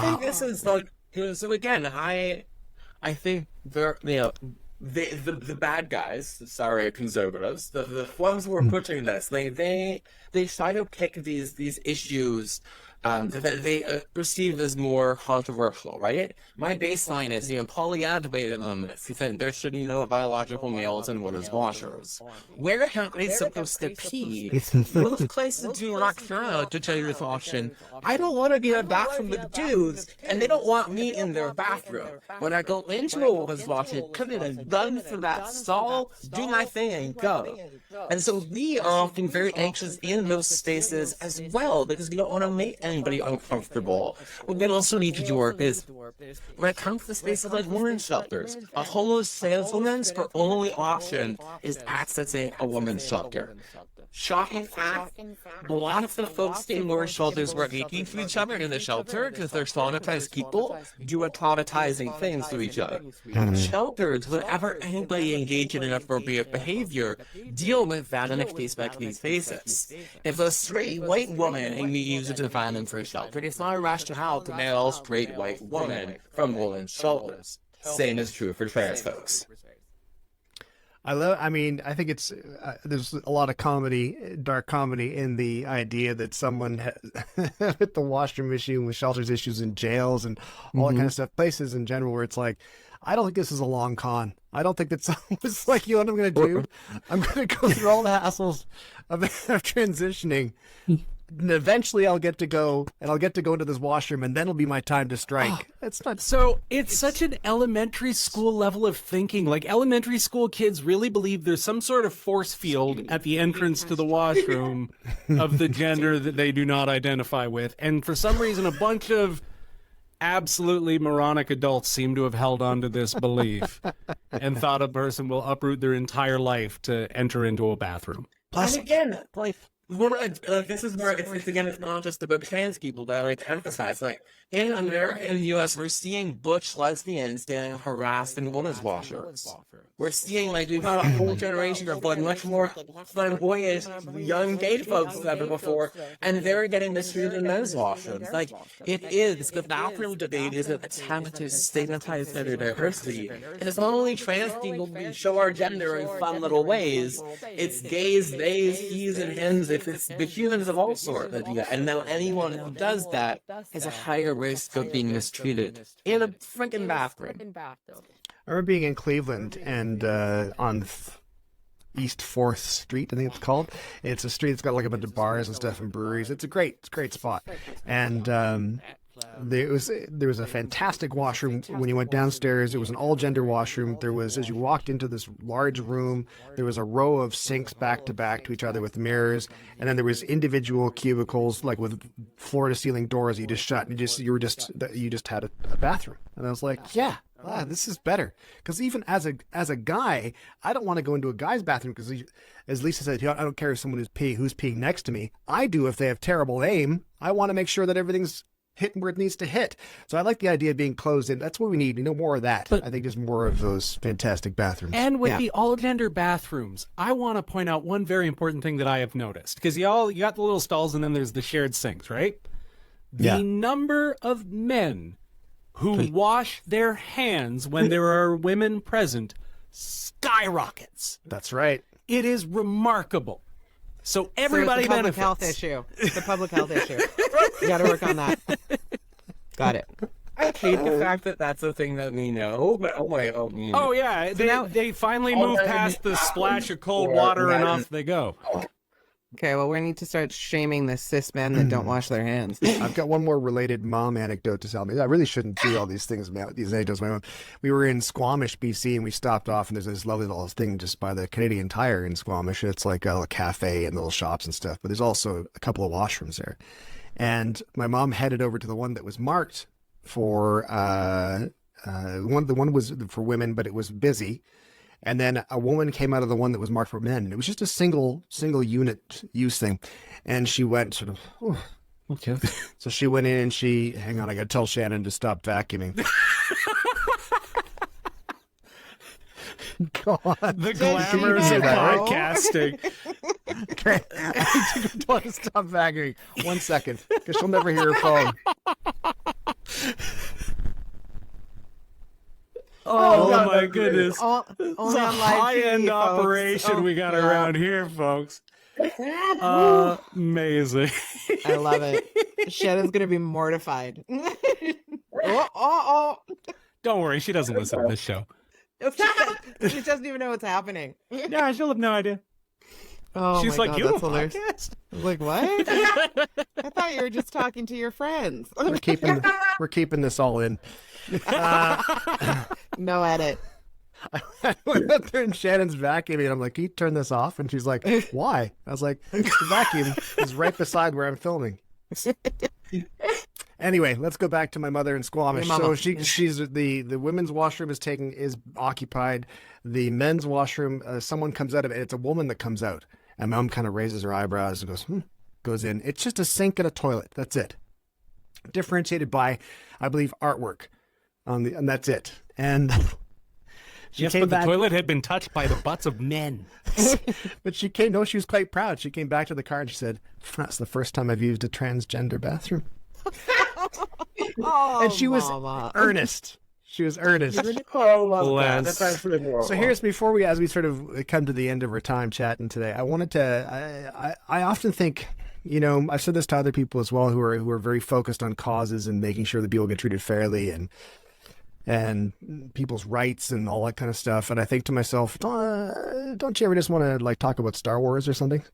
D: think this is like, so again, I think they're, you know, the bad guys, sorry, conservatives, the ones who are pushing this, they try to pick these issues that they perceive as more controversial, right? My baseline is, you know, Pollyanna debated on this. He said there should be no biological males in women's washers. Where are they supposed to pee? Most places do not care, to tell you this option. I don't want to be in a bathroom with dudes, and they don't want me in their bathroom. When I go into a women's washroom, come in and run for that stall, do my thing, and go. And so we are often very anxious in those spaces as well, because we don't want to make anybody uncomfortable. What we also need to do work is, when it comes to spaces like women's shelters, a homeless saleswoman's her only option is accessing a women's shelter. Shocking fact, a lot of the folks in women's shelters were making to each other in the shelter because they're traumatized people doing traumatizing things to each other. Shelters, whenever anybody engage in inappropriate behavior, deal with that on a case-by-case basis. If a straight white woman engages in violence for a shelter, it's not a rationale to male straight white woman from women's shelters. Same is true for trans folks.
A: I mean, I think it's there's a lot of comedy, dark comedy, in the idea that someone with the washroom issue with shelters issues in jails and all that kind of stuff, places in general where it's like, I don't think this is a long con. I don't think that it's like, you know what I'm going to do? I'm going to go through all the hassles of transitioning. And eventually I'll get to go into this washroom, and then it'll be my time to strike. It's not
B: so. It's such an elementary school level of thinking. Like, elementary school kids really believe there's some sort of force field at the entrance to the washroom of the gender that they do not identify with. And for some reason, a bunch of absolutely moronic adults seem to have held on to this belief and thought a person will uproot their entire life to enter into a bathroom.
D: Plus, and again, like, this is where it's not just about trans people that I like to emphasize. Like, in America and the U.S., we're seeing butch lesbians getting harassed in women's washrooms. We're seeing, like, we've got a whole generation of much more flamboyant young gay folks than ever before, and they're getting mistreated in men's washrooms. Like, the bathroom debate is an attempt to stigmatize gender diversity. And it's not only trans people who show our gender in fun little ways, it's gays, theys, he's, and hims. It's the humans of all sorts that do that. And now anyone who does that has a higher risk of being mistreated in a freaking bathroom.
A: I remember being in Cleveland and on East 4th Street, I think it's called. It's a street that's got like a bunch of bars and stuff and breweries. It's a great spot. And there was a fantastic washroom when you went downstairs. It was an all-gender washroom. There was, as you walked into this large room, there was a row of sinks back to each other with mirrors, and then there was individual cubicles like with floor-to-ceiling doors that you just shut, and you just had a bathroom. And I was like, yeah. This is better, because even as a guy, I don't want to go into a guy's bathroom because, as Lisa said, I don't care if someone who's peeing next to me. I do if they have terrible aim. I want to make sure that everything's hitting where it needs to hit. So I like the idea of being closed in. That's what we need. More of that. But I think just more of those fantastic bathrooms.
B: And with the all-gender bathrooms, I want to point out one very important thing that I have noticed, because you got the little stalls and then there's the shared sinks, right? The number of men who wash their hands when there are women present skyrockets.
A: That's right.
B: It is remarkable. So everybody benefits.
C: It's a public health issue. You got to work on that. Got it.
D: I hate the fact that that's a thing that we know, but
B: oh yeah, they finally moved past the splash of cold water and off they go.
C: Okay, well, we need to start shaming the cis men that don't wash their hands.
A: I've got one more related mom anecdote to tell me. I really shouldn't do all these things, these anecdotes. My mom. We were in Squamish, BC, and we stopped off, and there's this lovely little thing just by the Canadian Tire in Squamish. It's like a cafe and little shops and stuff, but there's also a couple of washrooms there. And my mom headed over to the one that was marked for the one was for women, but it was busy. And then a woman came out of the one that was marked for men. And it was just a single unit use thing. And she went sort of, oh, okay. So she went in and hang on, I got to tell Shannon to stop vacuuming. God.
B: The glamours of podcasting.
A: Okay. I want to stop vacuuming. 1 second, because she'll never hear her phone.
B: Oh my goodness.
C: It's
B: a high-end operation we got around here, folks. Amazing.
C: I love it. Shannon's going to be mortified.
B: Don't worry, she doesn't listen to this show.
C: She doesn't even know what's happening.
B: Yeah, she'll have no idea.
C: Oh,
B: she's
C: my
B: like,
C: God,
B: you
C: that's
B: a
C: hilarious.
B: podcast?
C: I was like, what? I thought you were just talking to your friends.
A: We're keeping this all in.
C: No edit.
A: I went up there and Shannon's vacuuming, and I'm like, can you turn this off? And she's like, why? I was like, the vacuum is right beside where I'm filming. Anyway, let's go back to my mother in Squamish. So she's the women's washroom is occupied. The men's washroom, someone comes out of it. It's a woman that comes out, and Mom kind of raises her eyebrows and goes in. It's just a sink and a toilet. That's it. Differentiated by, I believe, artwork and that's it. And
B: yes, but the toilet had been touched by the butts of men.
A: But she was quite proud. She came back to the car and she said, that's the first time I've used a transgender bathroom. And she was earnest. She was earnest.
D: Oh, love that.
B: Bless.
D: That's actually adorable.
A: So here's as we sort of come to the end of our time chatting today, I wanted to. I often think, I've said this to other people as well who are very focused on causes and making sure that people get treated fairly and people's rights and all that kind of stuff. And I think to myself, don't you ever just want to like talk about Star Wars or something?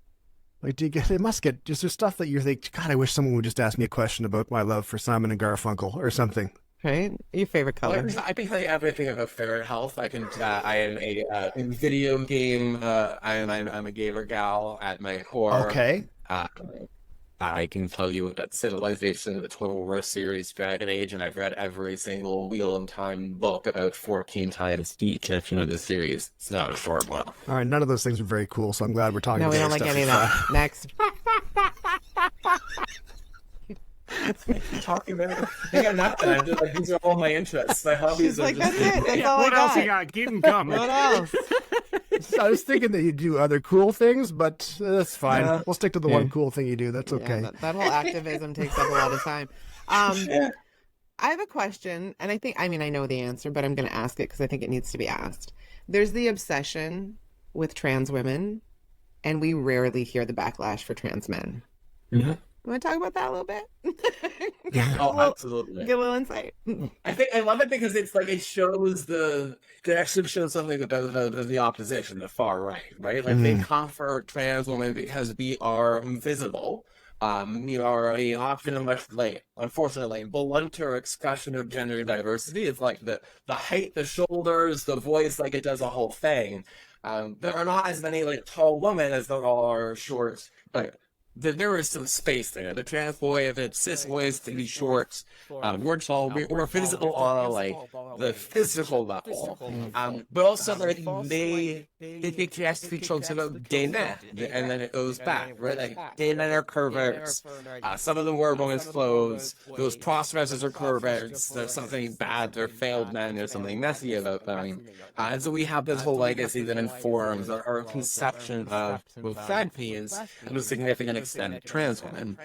A: Like, it must get just there's stuff that you think, God, I wish someone would just ask me a question about my love for Simon and Garfunkel or something.
C: Right? Your favorite color?
D: Well, I think like everything about fair health. I can. I am a video game. I'm a gamer gal at my core.
A: Okay.
D: I can tell you that Civilization, the Total War series, Dragon Age, and I've read every single Wheel in Time book about 14 times each of the series. It's not a short one.
A: All right, none of those things are very cool, so I'm glad we're talking
C: No,
A: about
C: we don't like
A: stuff.
C: any of that. Next.
D: Talking about I got nothing. I'm just like, these are all my interests. My hobbies
C: She's
D: are
C: like,
D: just.
C: that's it. That's all
B: What
C: I
B: else
C: got.
B: you got? Keep them coming.
C: What else?
A: I was thinking that you do other cool things, but that's fine. We'll stick to the one cool thing you do. That's okay.
C: Yeah, that whole activism takes up a lot of time. I have a question, and I know the answer, but I'm going to ask it because I think it needs to be asked. There's the obsession with trans women, and we rarely hear the backlash for trans men.
D: Mm-hmm.
C: You want to talk about that a little bit?
D: Oh, absolutely.
C: Get a little insight.
D: I think I love it because it's like it shows it actually shows something about the opposition, the far right, right? Like they comfort trans women because we are invisible. We are often a much unfortunately, blunter expression of gender diversity. It's like the height, the shoulders, the voice, like it does a whole thing. There are not as many like tall women as there are short, like. There is some space there. The trans boy, the cis boys can be short. We're tall. We're physical on like the physical level. But also like they think you have to be talks about gay men, and then it goes back, right? Like gay men are perverts. Some of them wear women's clothes. Those cross-dressers are perverts. There's something bad. They're failed men. There's something messy about them. And so we have this whole legacy that informs our conception of drag queens and the significant extent trans women.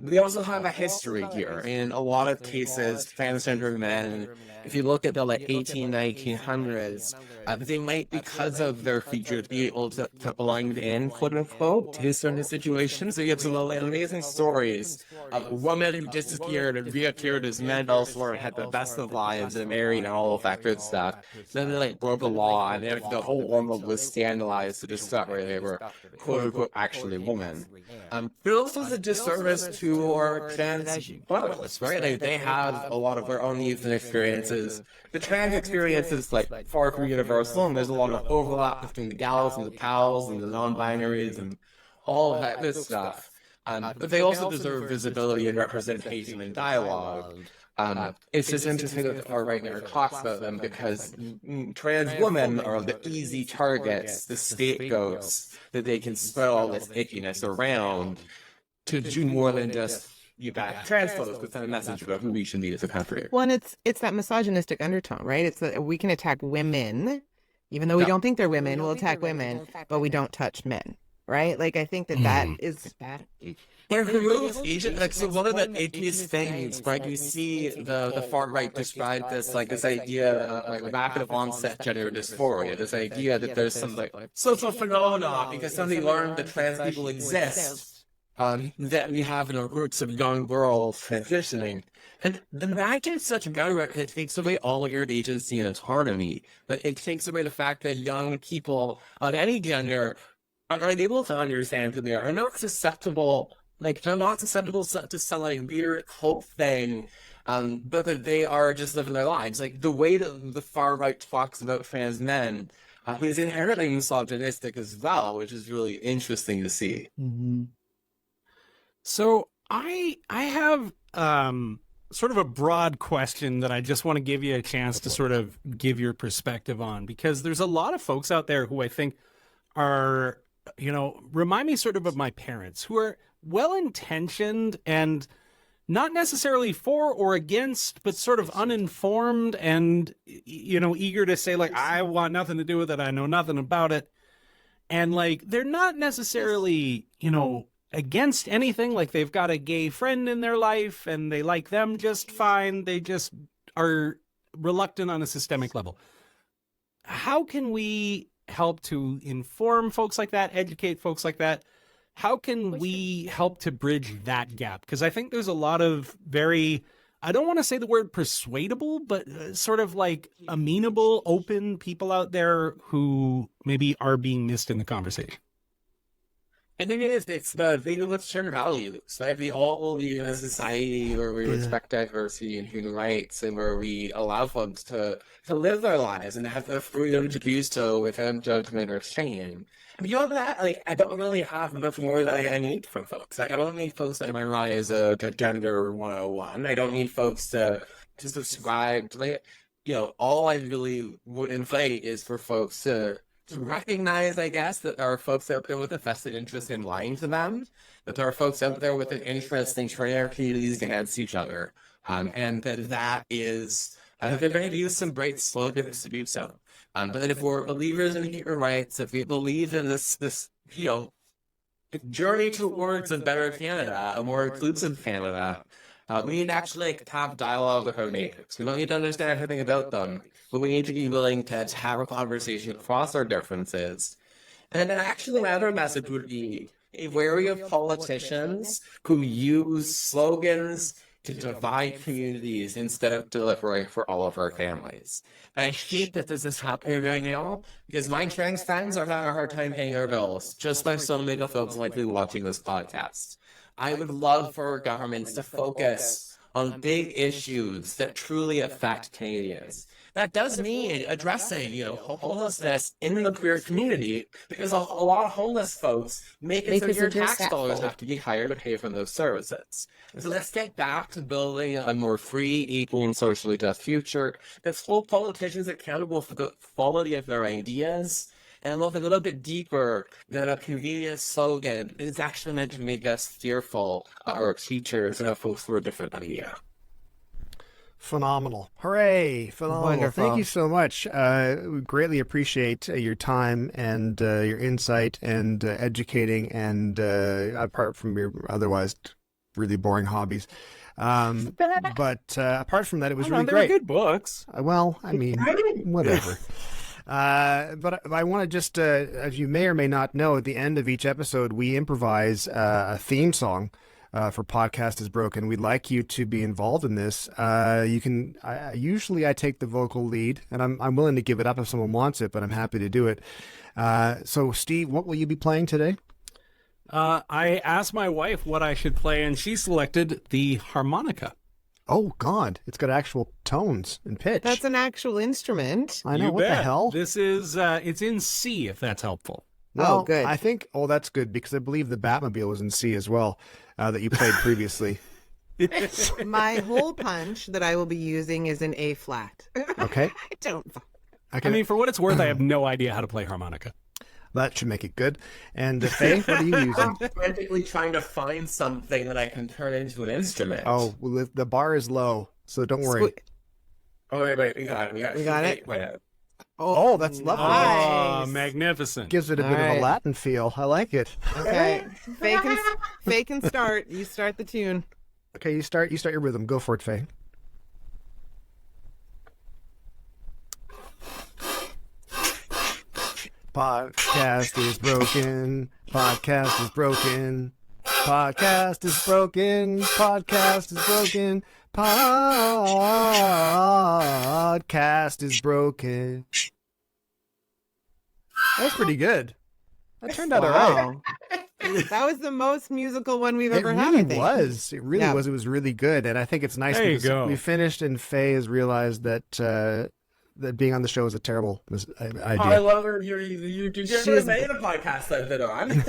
D: We also have a history here. In a lot of cases, transgender men, if you look at the like 1900s, they might, because of their features, be able to blend in, quote unquote, to certain situations. So you have some amazing stories of women who disappeared and reappeared as men elsewhere and had the best of lives and married and all of that good stuff. Then they like broke the law and the whole world was scandalized to discover they were, quote unquote, actually women. But also it's a disservice to our trans brothers, right? Like, they have a lot of their own needs and experiences. The trans experience is like far from universal, and there's a lot of overlap between the gals and the pals and the non-binaries and all of that good stuff. But they also deserve visibility and representation and dialogue. It's just interesting that the far right never talks about them because trans women are the easy targets, the scapegoats that they can spread all this ickiness around to do more than just you back trans folks with a message about who we should be as a country.
C: Well, and it's that misogynistic undertone, right? It's that we can attack women, even though we don't think they're women. We'll attack women, but we don't touch men, right? Like I think that is bad.
D: Like, so one of the atheist things, right? You see the far right describe this like this idea of like rapid onset gender dysphoria, this idea that there's some like social phenomena because somebody learned that trans people exist. That we have in our roots of young girls transitioning. And the fact is such a rhetoric that takes away all of your agency and autonomy. But it takes away the fact that young people of any gender are unable to understand who they are not susceptible, like they're not susceptible to some like weird cult thing, but that they are just living their lives. Like the way that the far right talks about trans men is inherently misogynistic as well, which is really interesting to see.
C: Mm-hmm.
B: So I have sort of a broad question that I just want to give you a chance to sort of give your perspective on, because there's a lot of folks out there who I think are, remind me sort of my parents, who are well-intentioned and not necessarily for or against, but sort of uninformed and, eager to say like, I want nothing to do with it. I know nothing about it. And like, they're not necessarily, against anything. Like they've got a gay friend in their life and they like them just fine. They just are reluctant on a systemic level. How can we help to inform folks like that, educate folks like that? How can we help to bridge that gap? Because I think there's a lot of very, I don't want to say the word persuadable, but sort of like amenable, open people out there who maybe are being missed in the conversation.
D: I think it's the thing of shared values. Like we all live in a society where we respect diversity and human rights, and where we allow folks to live their lives and have the freedom to do so without judgment or shame. And beyond that, like, I don't really have much more that I need from folks. Like, I don't need folks to memorize a gender 101. I don't need folks to subscribe to, like, all I really would invite is for folks to recognize, I guess, that there are folks out there with a vested interest in lying to them, that there are folks out there with an interest in turning our communities against each other, and that is, they're going to use some great slogans to do so. But that if we're believers in human rights, if we believe in this journey towards a better Canada, a more inclusive Canada, we need to actually have dialogue with our neighbors. We don't need to understand everything about them, but we need to be willing to have a conversation across our differences. And then actually another message would be wary of politicians who use slogans to divide communities instead of delivering for all of our families. And I hate that this is happening right now, because my trans friends are having a hard time paying their bills, just like so many folks likely watching this podcast. I would love for our governments to focus on big issues that truly affect Canadians. That does mean addressing, homelessness in the queer community, because a lot of homeless folks make it so your tax dollars have to be higher to pay for those services. And so let's get back to building a more free, equal, and socially just future. Let's hold politicians accountable for the quality of their ideas, and look a little bit deeper than a convenient slogan is actually meant to make us fearful of our teachers and our folks who are different idea.
A: Phenomenal. Hooray. Phenomenal.
C: Wonderful.
A: Thank you so much. We greatly appreciate your time and your insight and educating, and apart from your otherwise really boring hobbies. But apart from that, it was really
B: They're
A: great.
B: good books.
A: Well, I mean, whatever. But I want to just, as you may or may not know, at the end of each episode, we improvise a theme song for Podcast is Broken. We'd like you to be involved in this. You can, usually I take the vocal lead, and I'm willing to give it up if someone wants it, but I'm happy to do it. So Steve, what will you be playing today?
B: I asked my wife what I should play, and she selected the harmonica.
A: Oh, God. It's got actual tones and pitch.
C: That's an actual instrument.
A: I know.
B: You
A: what
B: bet.
A: the hell?
B: This is, it's in C, if that's helpful.
A: Well,
C: good.
A: I think, that's good, because I believe the Batmobile was in C as well, that you played previously.
C: My hole punch that I will be using is an A flat.
A: Okay.
C: I don't.
B: I mean, for what it's worth, I have no idea how to play harmonica.
A: That should make it good. And Faye, what are you using?
D: I'm frantically trying to find something that I can turn into an instrument.
A: Oh, well, the bar is low, so don't worry.
D: Oh, wait, we got it.
C: We got it?
D: Wait.
A: Oh, that's lovely.
B: Oh,
C: Nice.
B: magnificent.
A: Gives it a
C: All
A: bit of a
C: right.
A: Latin feel. I like it.
C: Okay. Faye can start. You start the tune.
A: Okay, you start your rhythm. Go for it, Faye. Podcast is broken. Podcast is broken. Podcast is broken. Podcast is broken. Podcast is broken. That's pretty good. That turned out all right.
C: That was the most musical one we've
A: It
C: ever had, I
A: really
C: think.
A: was. It really
C: Yeah.
A: was. It was really good, and I think it's nice
B: There you
A: because
B: go.
A: we finished, and Faye has realized that that being on the show is a terrible idea.
D: I love her. You just made a podcast that they're on.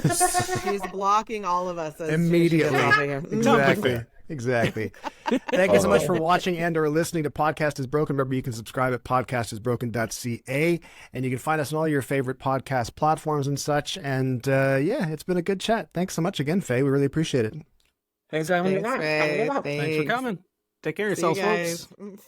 C: She's blocking all of us as
A: Immediately.
C: soon as she gets off of here.
A: Exactly. Exactly. Thank you so much for watching and or listening to Podcast is Broken. Remember, you can subscribe at podcastisbroken.ca, and you can find us on all your favorite podcast platforms and such. And it's been a good chat. Thanks so much again, Faye. We really appreciate it.
D: Thanks for having me
C: Thanks,
D: back.
C: Faye.
B: Thanks for coming. Take care of
C: See you
B: yourselves, folks.
C: guys.